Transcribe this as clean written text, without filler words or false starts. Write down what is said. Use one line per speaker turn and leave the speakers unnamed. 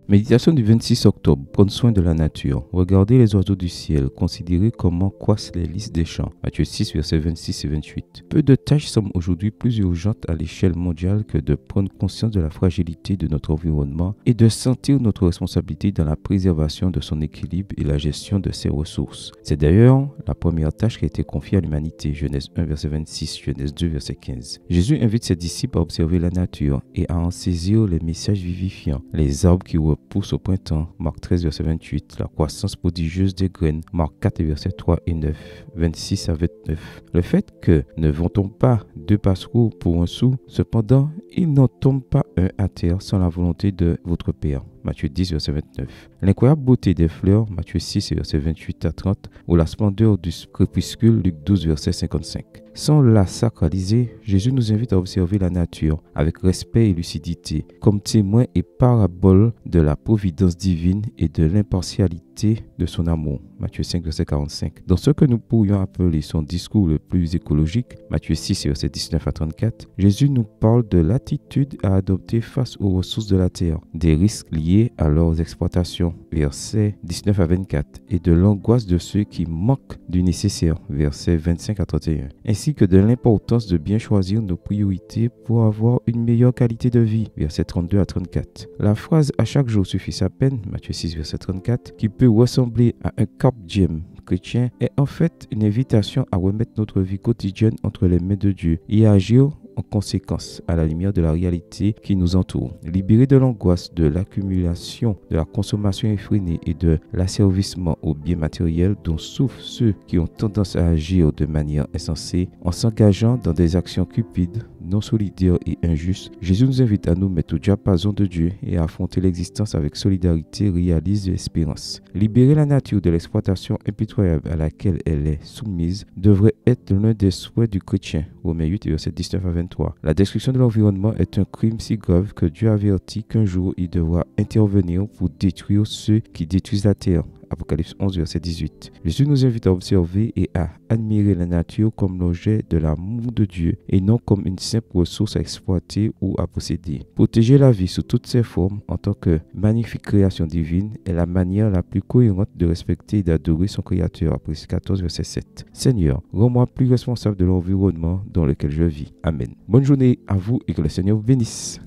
Méditation du 26 octobre. Prendre soin de la nature. Regardez les oiseaux du ciel. Considérez comment croissent les lys des champs. Matthieu 6, versets 26 et 28. Peu de tâches semblent aujourd'hui plus urgentes à l'échelle mondiale que de prendre conscience de la fragilité de notre environnement et de sentir notre responsabilité dans la préservation de son équilibre et la gestion de ses ressources. C'est d'ailleurs la première tâche qui a été confiée à l'humanité. Genèse 1, verset 26, Genèse 2, verset 15. Jésus invite ses disciples à observer la nature et à en saisir les messages vivifiants. Les arbres qui repoussent au printemps, Marc 13, verset 28, la croissance prodigieuse des graines, Marc 4, verset 3 et 9, 26 à 29. Le fait que ne vend-on pas deux passereaux pour un sou, cependant, il n'en tombe pas un à terre sans la volonté de votre Père. Matthieu 10, verset 29. L'incroyable beauté des fleurs, Matthieu 6, verset 28 à 30, ou la splendeur du crépuscule, Luc 12, verset 55. Sans la sacraliser, Jésus nous invite à observer la nature avec respect et lucidité, comme témoin et parabole de la providence divine et de l'impartialité de son amour. Matthieu 5, verset 45. Dans ce que nous pourrions appeler son discours le plus écologique, Matthieu 6, verset 19 à 34, Jésus nous parle de l'attitude à adopter face aux ressources de la terre, des risques liés à leurs exploitations, versets 19 à 24, et de l'angoisse de ceux qui manquent du nécessaire, versets 25 à 31, ainsi que de l'importance de bien choisir nos priorités pour avoir une meilleure qualité de vie, versets 32 à 34. La phrase « à chaque jour suffit sa peine », Matthieu 6, verset 34, qui peut ressembler à un carpe diem chrétien, est en fait une invitation à remettre notre vie quotidienne entre les mains de Dieu et à agir en conséquence à la lumière de la réalité qui nous entoure. Libérés de l'angoisse de l'accumulation, de la consommation effrénée et de l'asservissement aux biens matériels dont souffrent ceux qui ont tendance à agir de manière insensée en s'engageant dans des actions cupides, non solidaires et injustes, Jésus nous invite à nous mettre au diapason de Dieu et à affronter l'existence avec solidarité, réalisme et espérance. Libérer la nature de l'exploitation impitoyable à laquelle elle est soumise devrait être l'un des souhaits du chrétien. Romains 8, verset 19 à 23. La destruction de l'environnement est un crime si grave que Dieu avertit qu'un jour il devra intervenir pour détruire ceux qui détruisent la terre. Apocalypse 11, verset 18. Jésus nous invite à observer et à admirer la nature comme l'objet de l'amour de Dieu et non comme une simple ressource à exploiter ou à posséder. Protéger la vie sous toutes ses formes en tant que magnifique création divine est la manière la plus cohérente de respecter et d'adorer son Créateur. Apocalypse 14, verset 7. Seigneur, rends-moi plus responsable de l'environnement dans lequel je vis. Amen. Bonne journée à vous et que le Seigneur vous bénisse.